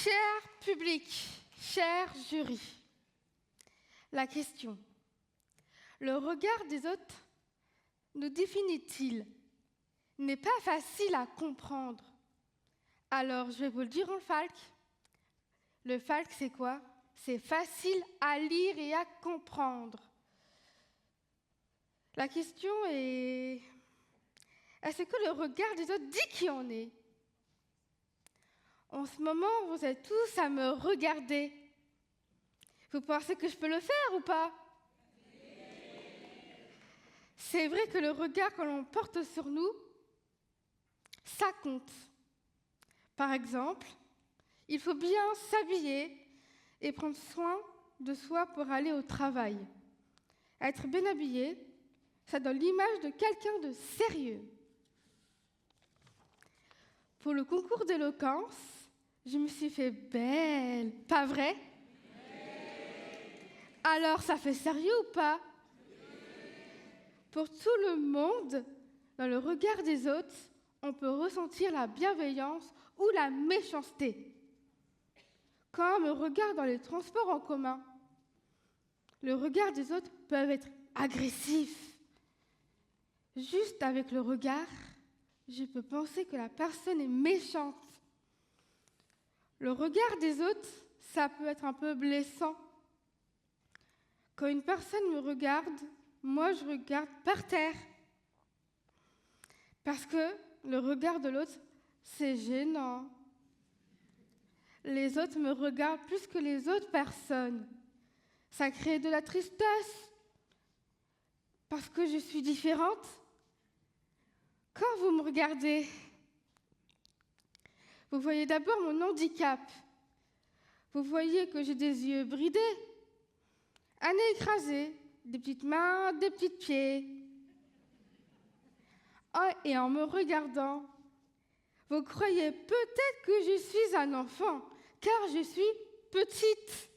Cher public, cher jury, la question, le regard des autres nous définit-il? N'est pas facile à comprendre. Alors, je vais vous le dire en falque. Le falque, c'est quoi? C'est facile à lire et à comprendre. La question est, est-ce que le regard des autres dit qui on est? En ce moment, vous êtes tous à me regarder. Vous pensez que je peux le faire ou pas? C'est vrai que le regard que l'on porte sur nous, ça compte. Par exemple, il faut bien s'habiller et prendre soin de soi pour aller au travail. Être bien habillé, ça donne l'image de quelqu'un de sérieux. Pour le concours d'éloquence, je me suis fait belle, pas vrai? Alors, ça fait sérieux ou pas? Pour tout le monde, dans le regard des autres, on peut ressentir la bienveillance ou la méchanceté. Quand on me regarde dans les transports en commun, le regard des autres peut être agressif. Juste avec le regard, je peux penser que la personne est méchante. Le regard des autres, ça peut être un peu blessant. Quand une personne me regarde, moi je regarde par terre. Parce que le regard de l'autre, c'est gênant. Les autres me regardent plus que les autres personnes. Ça crée de la tristesse. Parce que je suis différente. Quand vous me regardez, vous voyez d'abord mon handicap. Vous voyez que j'ai des yeux bridés, un nez écrasé, des petites mains, des petits pieds. Oh, et en me regardant, vous croyez peut-être que je suis un enfant, car je suis petite.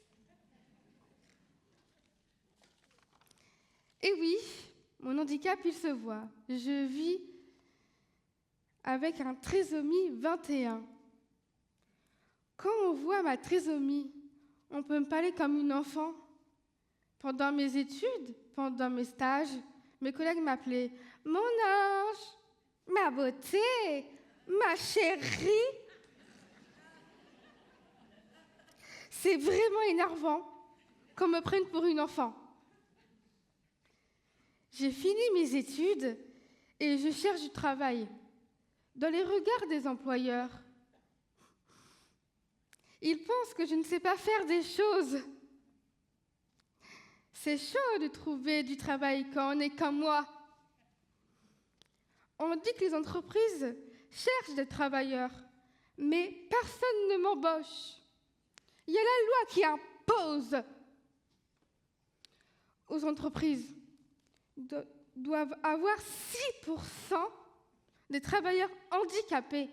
Et oui, mon handicap, il se voit. Je vis avec un trisomie 21. Quand on voit ma trisomie, on peut me parler comme une enfant. Pendant mes études, pendant mes stages, mes collègues m'appelaient « mon ange, ma beauté, ma chérie ». C'est vraiment énervant qu'on me prenne pour une enfant. J'ai fini mes études et je cherche du travail. Dans les regards des employeurs, ils pensent que je ne sais pas faire des choses. C'est chaud de trouver du travail quand on est comme moi. On dit que les entreprises cherchent des travailleurs, mais personne ne m'embauche. Il y a la loi qui impose aux entreprises doivent avoir 6% des travailleurs handicapés.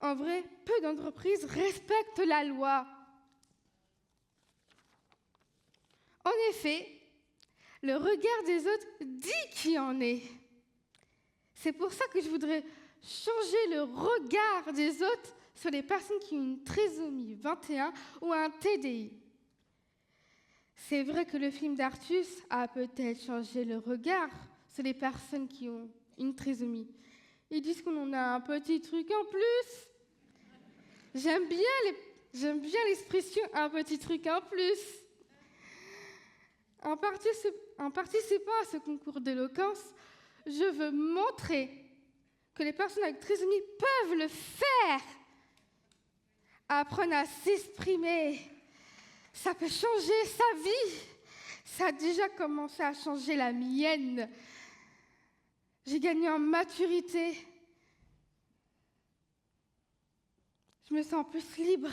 En vrai, peu d'entreprises respectent la loi. En effet, le regard des autres dit qui en est. C'est pour ça que je voudrais changer le regard des autres sur les personnes qui ont une trisomie 21 ou un TDI. C'est vrai que le film d'Artus a peut-être changé le regard sur les personnes qui ont une trisomie. Ils disent qu'on en a un petit truc en plus. J'aime bien l'expression « un petit truc en plus ». En participant à ce concours d'éloquence, je veux montrer que les personnes avec trisomie peuvent le faire. Apprendre à s'exprimer, ça peut changer sa vie. Ça a déjà commencé à changer la mienne. J'ai gagné en maturité. Je me sens plus libre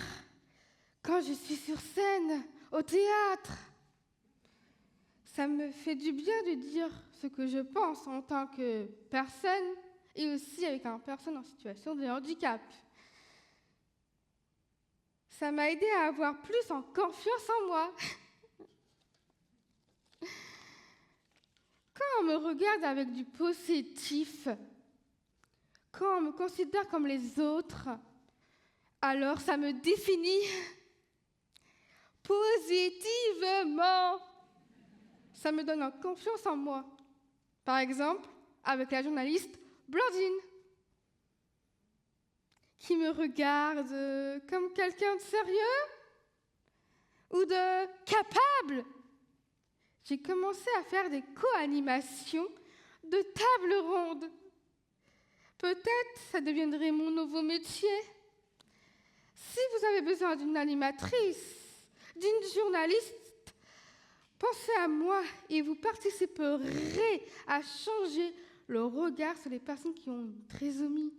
quand je suis sur scène, au théâtre. Ça me fait du bien de dire ce que je pense en tant que personne et aussi avec une personne en situation de handicap. Ça m'a aidé à avoir plus en confiance en moi. Quand on me regarde avec du positif, quand on me considère comme les autres, Alors ça me définit positivement. Ça me donne en confiance en moi. Par exemple, avec la journaliste Blandine, qui me regarde comme quelqu'un de sérieux ou de capable. J'ai commencé à faire des co-animations de tables rondes. Peut-être ça deviendrait mon nouveau métier. Si vous avez besoin d'une animatrice, d'une journaliste, pensez à moi et vous participerez à changer le regard sur les personnes qui ont une trisomie.